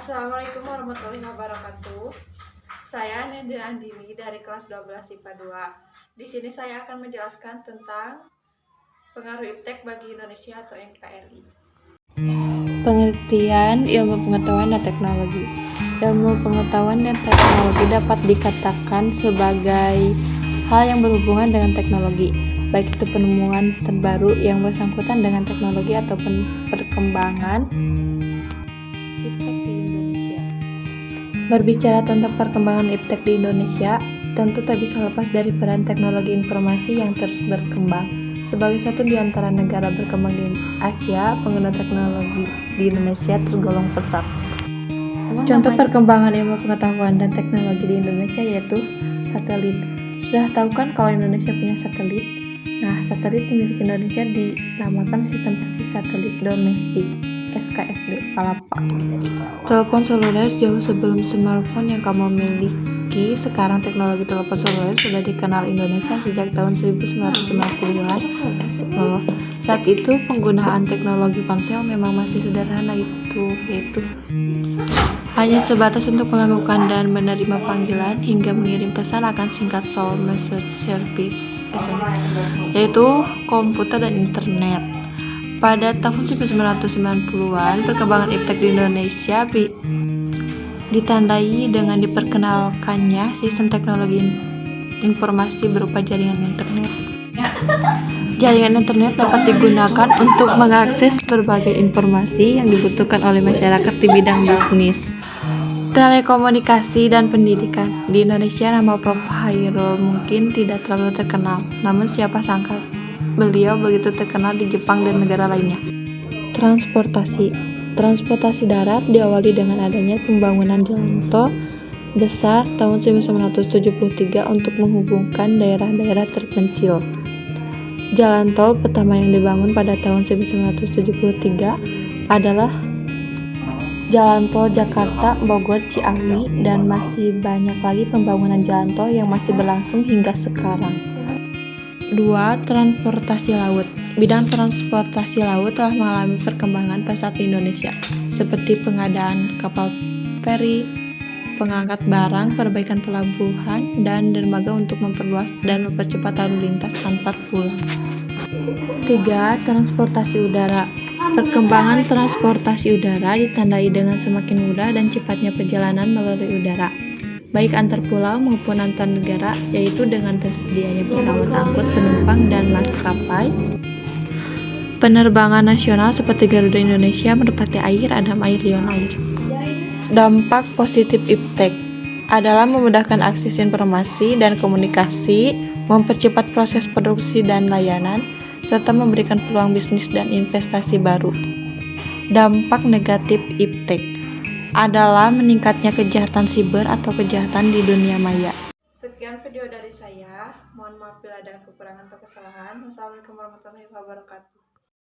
Assalamualaikum warahmatullahi wabarakatuh. Saya Nendra Andini dari kelas 12 IPA 2. Di sini saya akan menjelaskan tentang pengaruh iptek bagi Indonesia atau NKRI. Pengertian ilmu pengetahuan dan teknologi. Ilmu pengetahuan dan teknologi dapat dikatakan sebagai hal yang berhubungan dengan teknologi, baik itu penemuan terbaru yang bersangkutan dengan teknologi ataupun perkembangan iptek di Indonesia. Berbicara tentang perkembangan iptek di Indonesia, tentu tak bisa lepas dari peran teknologi informasi yang terus berkembang. Sebagai satu di antara negara berkembang di Asia, penggunaan teknologi di Indonesia tergolong pesat. Contoh perkembangan ilmu pengetahuan dan teknologi di Indonesia yaitu satelit. Sudah tahu kan kalau Indonesia punya satelit? Nah, satelit milik Indonesia dinamakan Sistem Satelit Domestik (SKSD) Palapa. Telepon seluler jauh sebelum smartphone yang kamu miliki. Sekarang teknologi telepon seluler sudah dikenal Indonesia sejak tahun 1990-an. Saat itu penggunaan teknologi ponsel memang masih sederhana, yaitu hanya sebatas untuk melakukan dan menerima panggilan hingga mengirim pesan akan singkat soal message service SMS, yaitu komputer dan internet. Pada tahun 1990-an, perkembangan iptek di Indonesia ditandai dengan diperkenalkannya sistem teknologi informasi berupa jaringan internet. Jaringan internet dapat digunakan untuk mengakses berbagai informasi yang dibutuhkan oleh masyarakat di bidang bisnis, telekomunikasi, dan pendidikan. Di Indonesia, nama Prof. Hairul mungkin tidak terlalu terkenal, namun siapa sangka beliau begitu terkenal di Jepang dan negara lainnya. Transportasi darat diawali dengan adanya pembangunan jalan tol besar tahun 1973 untuk menghubungkan daerah-daerah terpencil. Jalan tol pertama yang dibangun pada tahun 1973 adalah Jalan Tol Jakarta Bogor Ciawi, dan masih banyak lagi pembangunan jalan tol yang masih berlangsung hingga sekarang. 2. Transportasi laut. Bidang transportasi laut telah mengalami perkembangan pesat di Indonesia, seperti pengadaan kapal feri, pengangkat barang, perbaikan pelabuhan, dan dermaga untuk memperluas dan mempercepat lalu lintas antar pulau. 3. Transportasi udara. Perkembangan transportasi udara ditandai dengan semakin mudah dan cepatnya perjalanan melalui udara, baik antar pulau maupun antar negara, yaitu dengan tersedianya pesawat angkut penumpang dan maskapai penerbangan nasional seperti Garuda Indonesia, Merpati Air, Adam Air, Lion Air. Dampak positif iptek adalah memudahkan akses informasi dan komunikasi, mempercepat proses produksi dan layanan, serta memberikan peluang bisnis dan investasi baru. Dampak negatif iptek adalah meningkatnya kejahatan siber atau kejahatan di dunia maya. Sekian video dari saya. Mohon maaf bila ada kekurangan atau kesalahan. Wassalamualaikum warahmatullahi wabarakatuh.